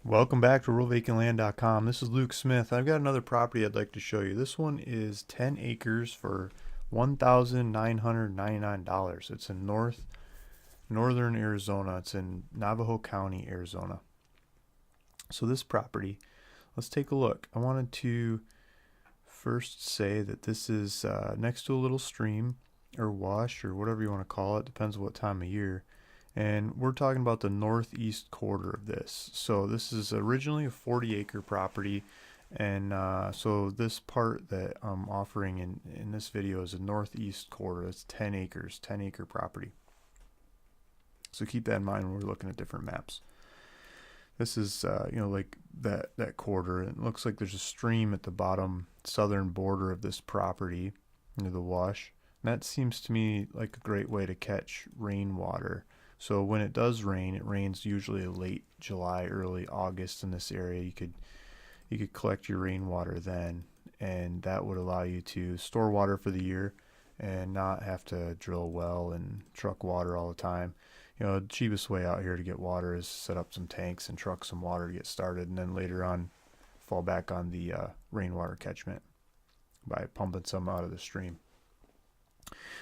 Welcome back to ruralvacantland.com. This is Luke Smith. I've got another property I'd like to show you. This one is 10 acres for $1,999. It's in northern Arizona. It's in Navajo County, Arizona. So this property, let's take a look. I wanted to first say that this is next to a little stream or wash or whatever you want to call it. Depends on what time of year. And we're talking about the northeast quarter of this. So this is originally a 40-acre property. And so this part that I'm offering in this video is a northeast quarter. It's 10 acres, 10-acre property. So keep that in mind when we're looking at different maps. This is, like that quarter. It looks like there's a stream at the bottom southern border of this property near the wash. And that seems to me like a great way to catch rainwater. So when it does rain, it rains usually late July, early August in this area. You could collect your rainwater then, and that would allow you to store water for the year and not have to drill a well and truck water all the time. The cheapest way out here to get water is set up some tanks and truck some water to get started, and then later on fall back on the rainwater catchment by pumping some out of the stream.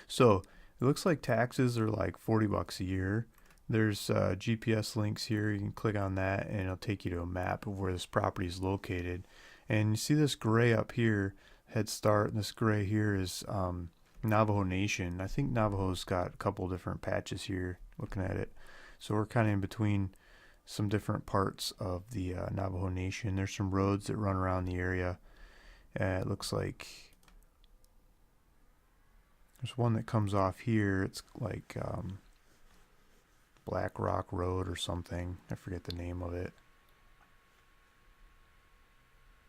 So it looks like taxes are like $40 a year. There's GPS links here. You can click on that and it'll take you to a map of where this property is located. And you see this gray up here, Head Start, and this gray here is Navajo Nation. I think Navajo's got a couple different patches here looking at it. So we're kind of in between some different parts of the Navajo Nation. There's some roads that run around the area. It looks like there's one that comes off here. It's like Black Rock Road or something. I forget the name of it.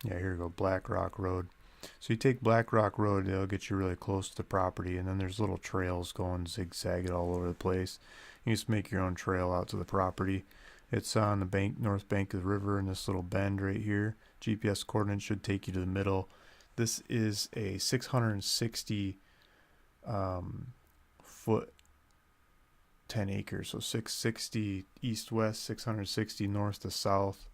Yeah, here we go, Black Rock Road. So you take Black Rock Road, it'll get you really close to the property, and then there's little trails going zigzagged all over the place. You just make your own trail out to the property. It's on the north bank of the river in this little bend right here. GPS coordinates should take you to the middle. This is a 660 foot 10 acres, so 660 east west, 660 north to south.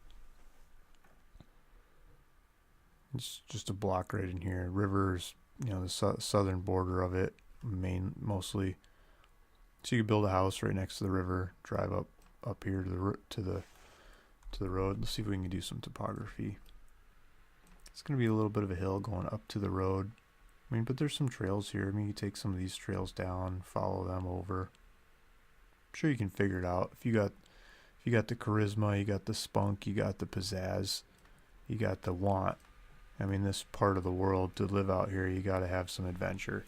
It's just a block right in here. Rivers, the southern border of it, mostly. So you could build a house right next to the river, drive up here to the road. Let's see if we can do some topography. It's going to be a little bit of a hill going up to the road. But there's some trails here. You take some of these trails down, follow them over. I'm sure you can figure it out. If you got the charisma, you got the spunk, you got the pizzazz, you got the want. This part of the world, to live out here, you got to have some adventure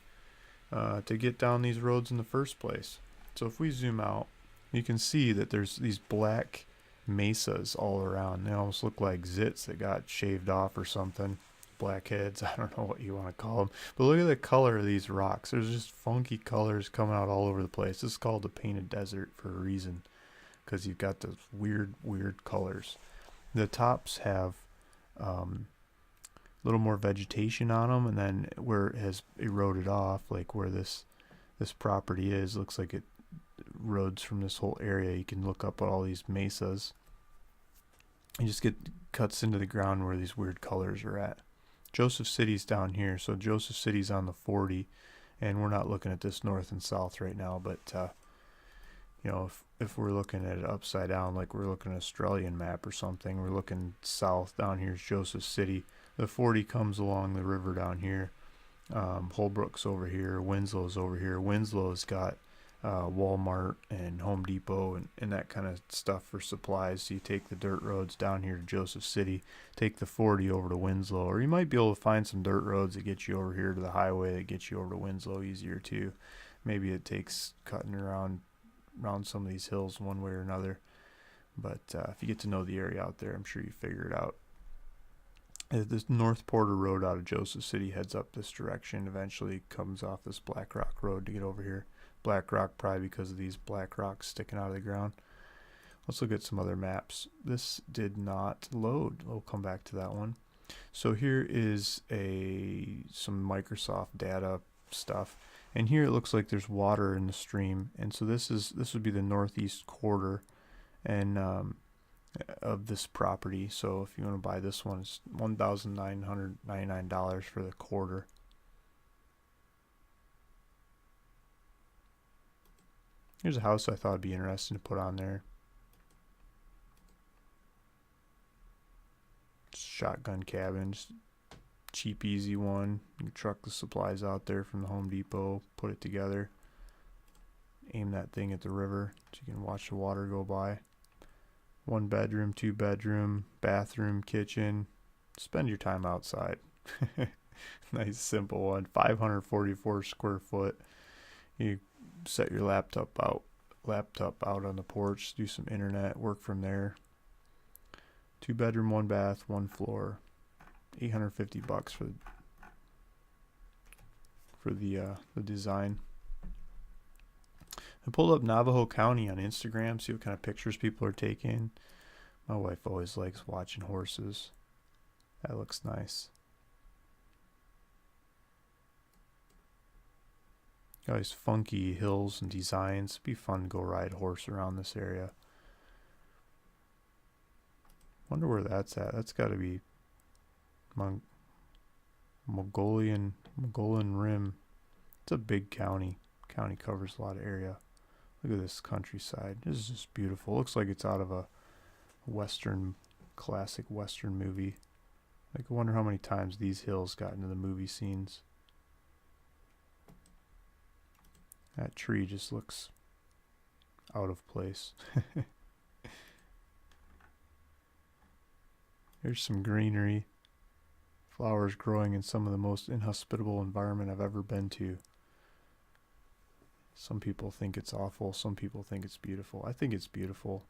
to get down these roads in the first place. So if we zoom out, you can see that there's these black mesas all around. They almost look like zits that got shaved off or something. Blackheads, I don't know what you want to call them, but look at the color of these rocks. There's just funky colors coming out all over the place. This is called the painted desert for a reason, because you've got those weird colors. The tops have a little more vegetation on them, and then where it has eroded off, like where this property is, looks like it roads from this whole area. You can look up at all these mesas. You just get cuts into the ground where these weird colors are at. Joseph City's down here, so Joseph City's on the 40, and we're not looking at this north and south right now, but if we're looking at it upside down, like we're looking at an Australian map or something, we're looking south. Down here is Joseph City. The 40 comes along the river down here. Holbrook's over here. Winslow's over here. Winslow's got Walmart and Home Depot and that kind of stuff for supplies. So you take the dirt roads down here to Joseph City, take the 40 over to Winslow, or you might be able to find some dirt roads that get you over here to the highway that get you over to Winslow easier too. Maybe it takes cutting around some of these hills one way or another, but if you get to know the area out there, I'm sure you figure it out. This North Porter Road out of Joseph City heads up this direction, eventually comes off this Black Rock Road to get over here. Black Rock probably because of these black rocks sticking out of the ground. Let's look at some other maps. This did not load. We'll come back to that one. So here is some Microsoft data stuff, and here it looks like there's water in the stream, and so this would be the northeast quarter, and of this property. So if you want to buy this one, it's $1,999 for the quarter. Here's a house I thought would be interesting to put on there. Shotgun cabin, just cheap, easy one. You can truck the supplies out there from the Home Depot, put it together, aim that thing at the river so you can watch the water go by. 1 bedroom, 2 bedroom, bathroom, kitchen. Spend your time outside. Nice simple one. 544 square foot. You set your laptop out on the porch, do some internet, work from there. 2 bedroom, 1 bath, 1 floor. $850 for the design. I pulled up Navajo County on Instagram, see what kind of pictures people are taking. My wife always likes watching horses. That looks nice. Got these funky hills and designs. It'd be fun to go ride a horse around this area. Wonder where that's at. That's got to be Mogollon Rim. It's a big county. County covers a lot of area. Look at this countryside. This is just beautiful. Looks like it's out of a classic Western movie. Like, I wonder how many times these hills got into the movie scenes. That tree just looks out of place. There's some greenery. Flowers growing in some of the most inhospitable environment I've ever been to. Some people think it's awful. Some people think it's beautiful. I think it's beautiful.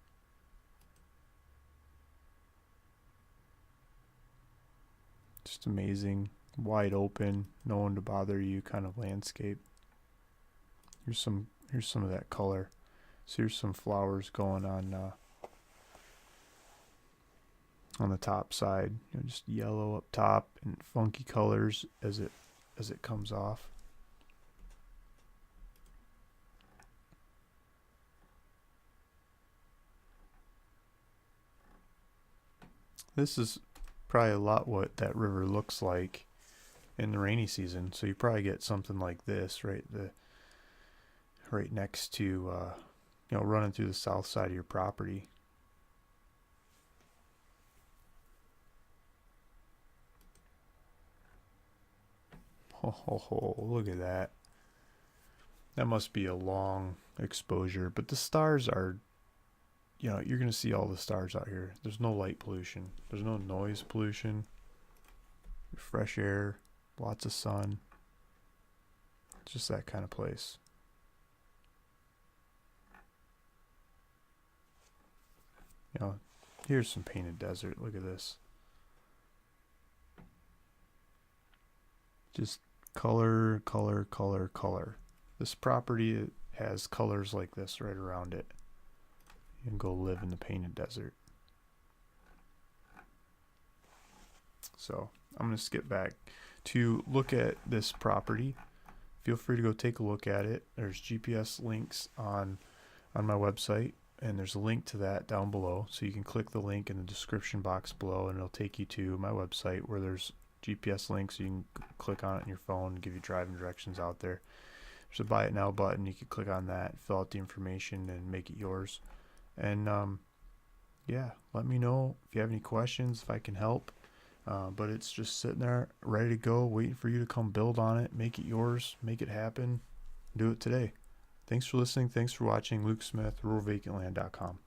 Just amazing. Wide open. No one to bother you kind of landscape. Here's some of that color. So here's some flowers going on the top side. You know, just yellow up top and funky colors as it comes off. This is probably a lot what that river looks like in the rainy season. So you probably get something like this, right next to, running through the south side of your property. Oh, look at that. That must be a long exposure, but the stars are, you're going to see all the stars out here. There's no light pollution. There's no noise pollution. Fresh air, lots of sun. It's just that kind of place. Here's some painted desert. Look at this. Just color, color, color, color. This property has colors like this right around it. You can go live in the painted desert. So I'm going to skip back to look at this property. Feel free to go take a look at it. There's GPS links on my website, and there's a link to that down below. So you can click the link in the description box below, and it'll take you to my website where there's GPS links. You can click on it on your phone and give you driving directions out there. There's a buy it now button. You can click on that, fill out the information, and make it yours. And let me know if you have any questions, if I can help. But it's just sitting there ready to go, waiting for you to come build on it, make it yours, make it happen, do it today. Thanks for listening. Thanks for watching. Luke Smith, ruralvacantland.com.